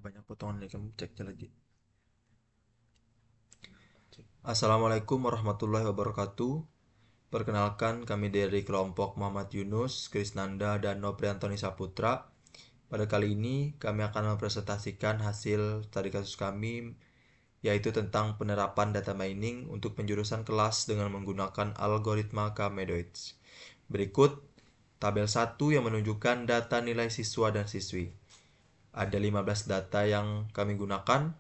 Banyak potongan nih, kamu cek lagi. Assalamualaikum warahmatullahi wabarakatuh. Perkenalkan, kami dari kelompok Muhammad Yunus, Krisnanda, dan Nopriantoni Saputra. Pada kali ini kami akan mempresentasikan hasil studi kasus kami, yaitu tentang penerapan data mining untuk penjurusan kelas dengan menggunakan algoritma K-Medoids. Berikut tabel 1 yang menunjukkan data nilai siswa dan siswi. Ada 15 data yang kami gunakan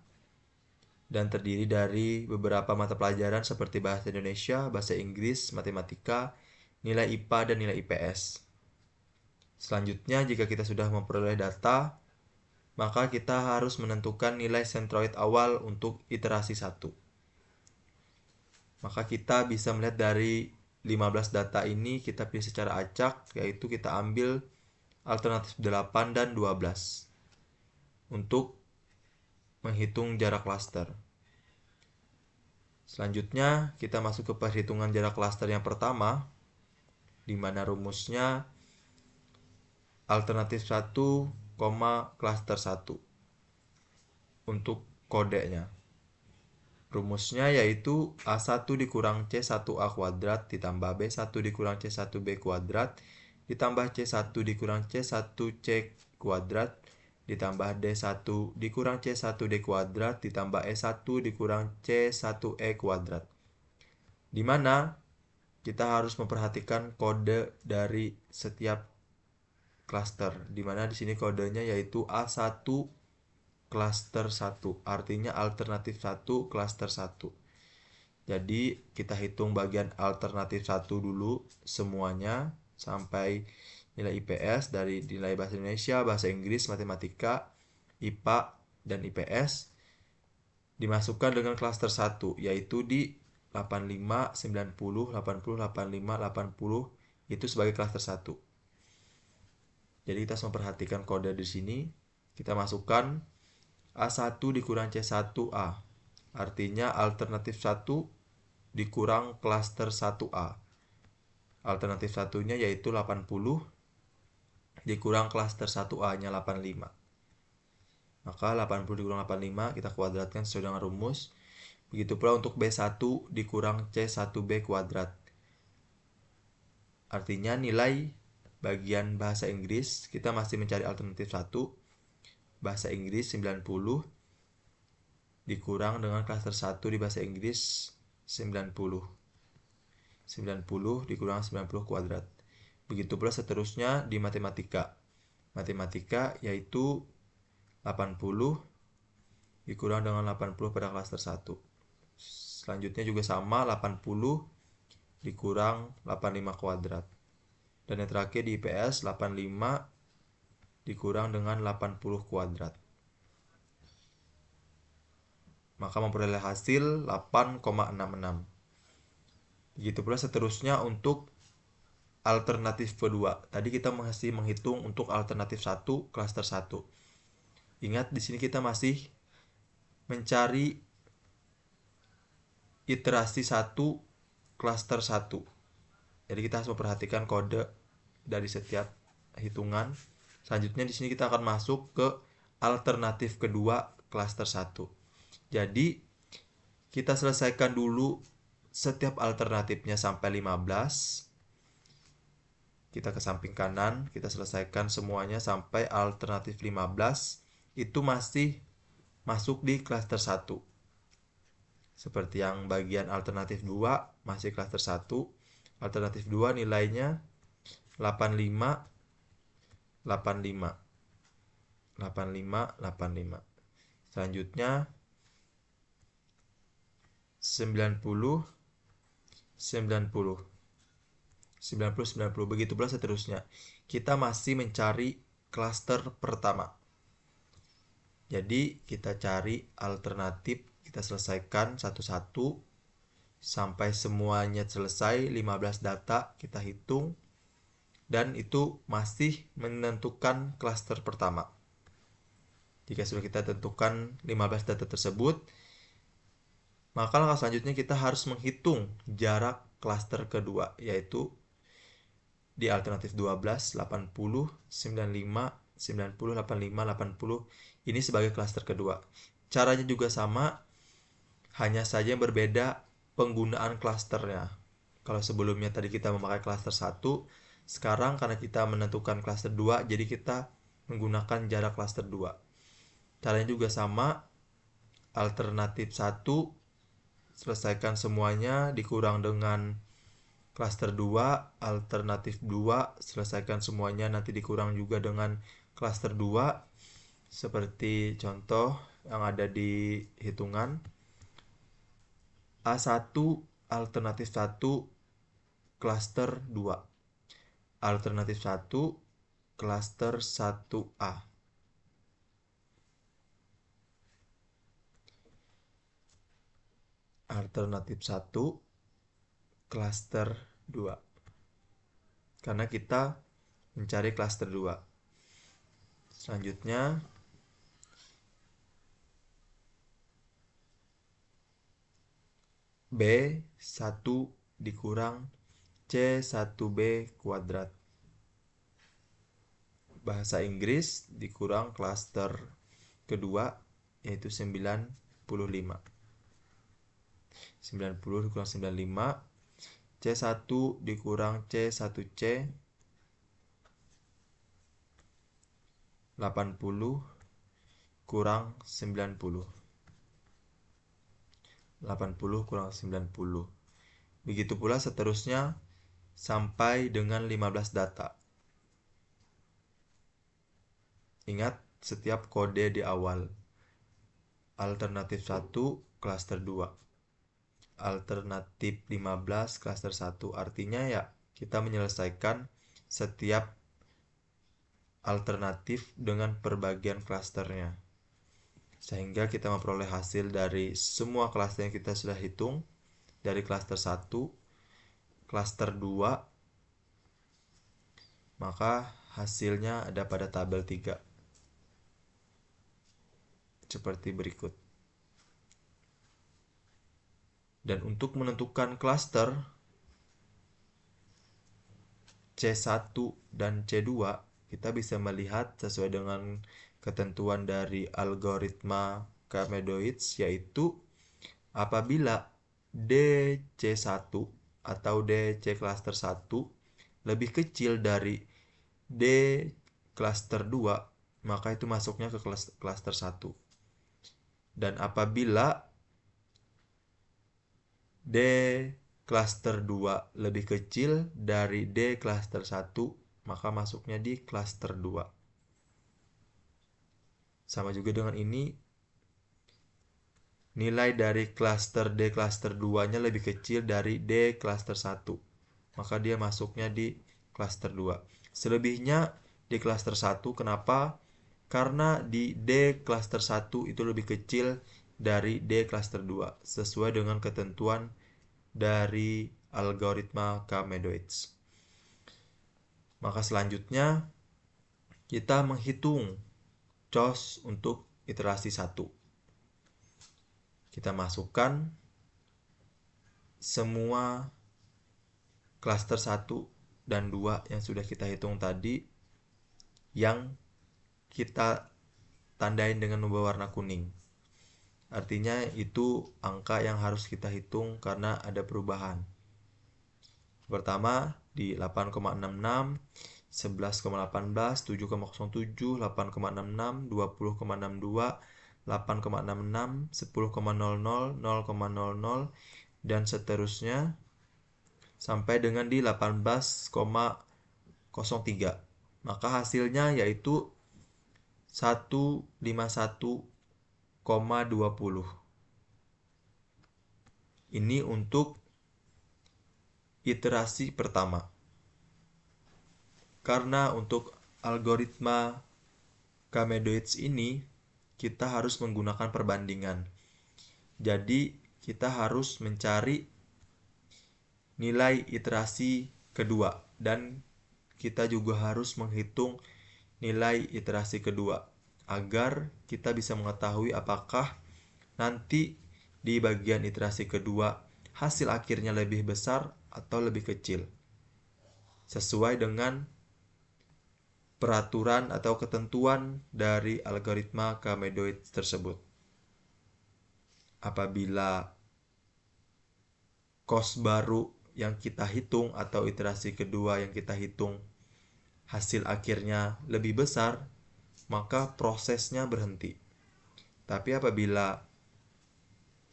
dan terdiri dari beberapa mata pelajaran seperti bahasa Indonesia, bahasa Inggris, matematika, nilai IPA, dan nilai IPS. Selanjutnya, jika kita sudah memperoleh data, maka kita harus menentukan nilai sentroid awal untuk iterasi 1. Maka kita bisa melihat dari 15 data ini kita pilih secara acak, yaitu kita ambil alternatif 8 dan 12 untuk menghitung jarak klaster. Selanjutnya, kita masuk ke perhitungan jarak klaster yang pertama, di mana rumusnya alternatif 1, klaster 1 untuk kodenya. Rumusnya yaitu A1 dikurang C1A kuadrat ditambah B1 dikurang C1B kuadrat ditambah C1 dikurang C1C kuadrat ditambah D1 dikurang C1D kuadrat ditambah E1 dikurang C1E kuadrat. Di mana kita harus memperhatikan kode dari setiap klaster. Di mana di sini kodenya yaitu A1 klaster 1, artinya alternatif 1 klaster 1. Jadi kita hitung bagian alternatif 1 dulu semuanya sampai nilai IPS dari nilai bahasa Indonesia, bahasa Inggris, matematika, IPA, dan IPS dimasukkan dengan klaster 1 yaitu di 85, 90, 80, 85, 80 itu sebagai klaster 1. Jadi kita harus memperhatikan kode di sini. Kita masukkan A1 dikurang C1A. Artinya alternatif 1 dikurang klaster 1A. Alternatif satunya yaitu 80 dikurang klaster 1A-nya 85. Maka 80 dikurang 85 kita kuadratkan sesuai dengan rumus. Begitu pula untuk B1 dikurang C1B kuadrat. Artinya nilai bagian bahasa Inggris kita masih mencari alternatif 1. Bahasa Inggris 90 dikurang dengan klaster 1 di bahasa Inggris 90. 90 dikurang 90 kuadrat. Begitu pula seterusnya di matematika. Matematika yaitu 80 dikurang dengan 80 pada klaster 1. Selanjutnya juga sama 80 dikurang 85 kuadrat. Dan yang terakhir di IPS 85 dikurang dengan 80 kuadrat. Maka memperoleh hasil 8,66. Begitu pula seterusnya untuk alternatif kedua. Tadi kita masih menghitung untuk alternatif 1 klaster 1. Ingat di sini kita masih mencari iterasi 1 klaster 1. Jadi kita harus memperhatikan kode dari setiap hitungan. Selanjutnya di sini kita akan masuk ke alternatif kedua klaster 1. Jadi kita selesaikan dulu setiap alternatifnya sampai 15. Kita ke samping kanan, kita selesaikan semuanya sampai alternatif 15. Itu masih masuk di klaster 1. Seperti yang bagian alternatif 2 masih klaster 1. Alternatif 2 nilainya 85, 85, 85, 85. Selanjutnya 90, 90, 90, 90. Begitu pula seterusnya. Kita masih mencari klaster pertama. Jadi kita cari alternatif, kita selesaikan satu-satu sampai semuanya selesai. 15 data kita hitung dan itu masih menentukan klaster pertama. Jika sudah kita tentukan 15 data tersebut, maka langkah selanjutnya kita harus menghitung jarak klaster kedua, yaitu di alternatif 12, 80, 95, 90, 85, 80. Ini sebagai klaster kedua. Caranya juga sama, hanya saja yang berbeda penggunaan klasternya. Kalau sebelumnya tadi kita memakai klaster 1, sekarang karena kita menentukan klaster 2, jadi kita menggunakan jarak klaster 2. Caranya juga sama, alternatif 1 selesaikan semuanya dikurang dengan klaster 2, alternatif 2 selesaikan semuanya nanti dikurang juga dengan klaster 2, seperti contoh yang ada di hitungan. A1 alternatif 1 klaster 2, alternatif 1 klaster 1A. Alternatif 1 klaster 2. Karena kita mencari klaster 2. Selanjutnya B1 dikurang C1B kuadrat. Bahasa Inggris dikurang klaster kedua yaitu 95. 90 dikurang 95, C1 dikurang C1C 80 kurang 90. 80 kurang 90. Begitu pula seterusnya sampai dengan 15 data. Ingat setiap kode di awal. Alternatif 1 klaster 2. Alternatif 15 klaster 1. Artinya ya kita menyelesaikan setiap alternatif dengan perbagian klasternya. Sehingga kita memperoleh hasil dari semua klaster yang kita sudah hitung. Dari klaster 1, klaster 2, maka hasilnya ada pada tabel 3. Seperti berikut. Dan untuk menentukan klaster C1 dan C2, kita bisa melihat sesuai dengan ketentuan dari algoritma Camedoids, yaitu apabila DC1 atau DC klaster 1 lebih kecil dari D klaster 2, maka itu masuknya ke klaster 1. Dan apabila D klaster 2 lebih kecil dari D klaster 1, maka masuknya di klaster 2. Sama juga dengan ini, nilai dari klaster D klaster 2-nya lebih kecil dari D klaster 1, maka dia masuknya di klaster 2. Selebihnya di klaster 1, kenapa? Karena di D klaster 1 itu lebih kecil dari D klaster 2 sesuai dengan ketentuan dari algoritma Camedoids. Maka selanjutnya kita menghitung COS untuk iterasi 1. Kita masukkan semua klaster 1 dan 2 yang sudah kita hitung tadi, yang kita tandain dengan membawa warna kuning. Artinya itu angka yang harus kita hitung karena ada perubahan. Pertama di 8,66, 11,18, 7,07, 8,66, 20,62, 8,66, 10,00, 0,00 dan seterusnya sampai dengan di 18,03. Maka hasilnya yaitu 151,20. Ini untuk iterasi pertama. Karena untuk algoritma Camedoids ini kita harus menggunakan perbandingan. Jadi kita harus mencari nilai iterasi kedua dan kita juga harus menghitung nilai iterasi kedua agar kita bisa mengetahui apakah nanti di bagian iterasi kedua hasil akhirnya lebih besar atau lebih kecil sesuai dengan peraturan atau ketentuan dari algoritma gamedoid tersebut. Apabila kos baru yang kita hitung atau iterasi kedua yang kita hitung hasil akhirnya lebih besar, maka prosesnya berhenti. Tapi apabila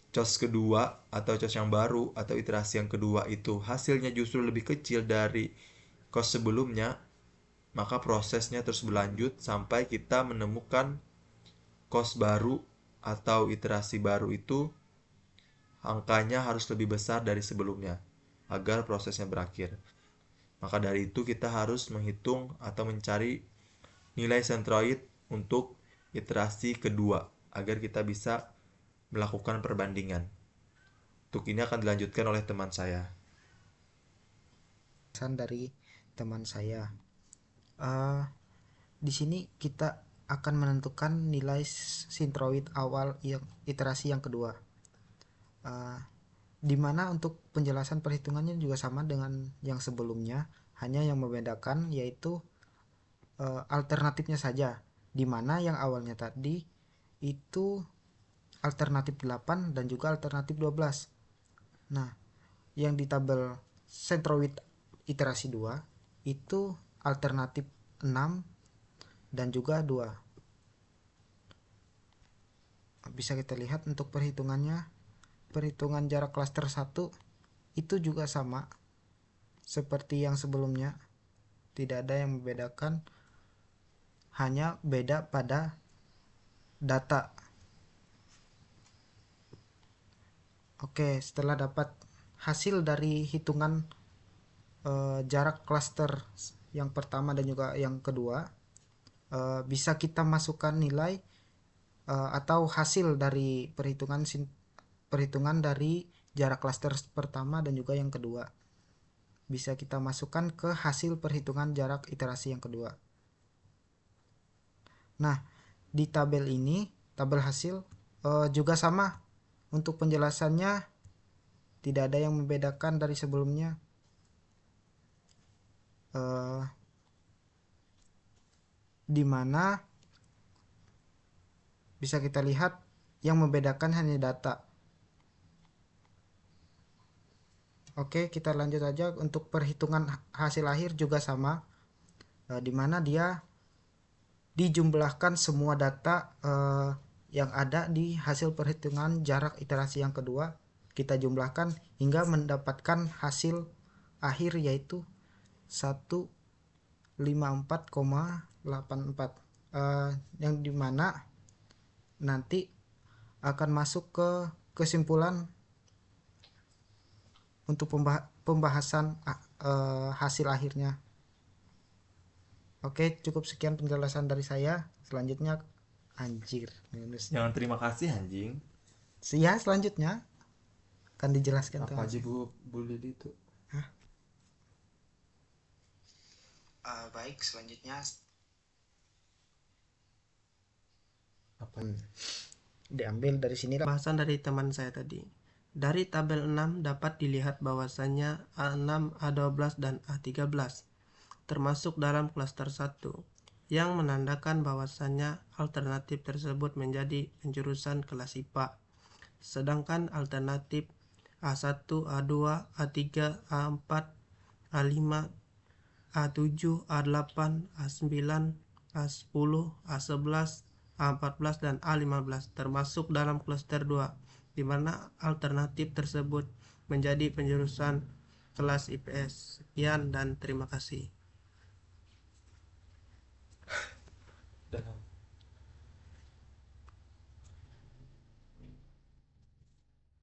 cos kedua atau cos yang baru atau iterasi yang kedua itu hasilnya justru lebih kecil dari kos sebelumnya, maka prosesnya terus berlanjut sampai kita menemukan kos baru atau iterasi baru itu angkanya harus lebih besar dari sebelumnya agar prosesnya berakhir. Maka dari itu kita harus menghitung atau mencari nilai sentroid untuk iterasi kedua agar kita bisa melakukan perbandingan. Untuk ini akan dilanjutkan oleh teman saya. Dari teman saya. Di sini kita akan menentukan nilai sentroid awal yang iterasi yang kedua. Dimana untuk penjelasan perhitungannya juga sama dengan yang sebelumnya, hanya yang membedakan yaitu alternatifnya saja, dimana yang awalnya tadi itu alternatif 8 dan juga alternatif 12. Nah, yang di tabel sentroid iterasi 2 itu alternatif 6 dan juga 2. Bisa kita lihat untuk perhitungannya, perhitungan jarak klaster 1 itu juga sama seperti yang sebelumnya, tidak ada yang membedakan, hanya beda pada data. Oke, setelah dapat hasil dari hitungan jarak klaster yang pertama dan juga yang kedua, bisa kita masukkan nilai atau hasil dari perhitungan dari jarak klaster pertama dan juga yang kedua. Bisa kita masukkan ke hasil perhitungan jarak iterasi yang kedua. Nah, di tabel ini, tabel hasil juga sama. Untuk penjelasannya tidak ada yang membedakan dari sebelumnya. Di mana bisa kita lihat yang membedakan hanya data. Oke, kita lanjut aja. Untuk perhitungan hasil akhir juga sama, di mana dia dijumlahkan semua data yang ada di hasil perhitungan jarak iterasi yang kedua, kita jumlahkan hingga mendapatkan hasil akhir yaitu 154,84, yang dimana nanti akan masuk ke kesimpulan untuk pembahasan hasil akhirnya. Oke, cukup sekian penjelasan dari saya. Selanjutnya anjir. Jangan terima kasih anjing. Ya, selanjutnya akan dijelaskan apa aja bu bully itu. Baik, selanjutnya Apa? Diambil dari sini bahasan dari teman saya tadi. Dari tabel 6 dapat dilihat bahwasannya A6, A12 dan A13 termasuk dalam klaster 1 yang menandakan bahwasannya alternatif tersebut menjadi penjurusan kelas IPA. Sedangkan alternatif A1, A2, A3, A4, A5, A7, A8, A9, A10, A11, A14 dan A15 termasuk dalam klaster 2, di mana alternatif tersebut menjadi penjurusan kelas IPS. Sekian dan terima kasih.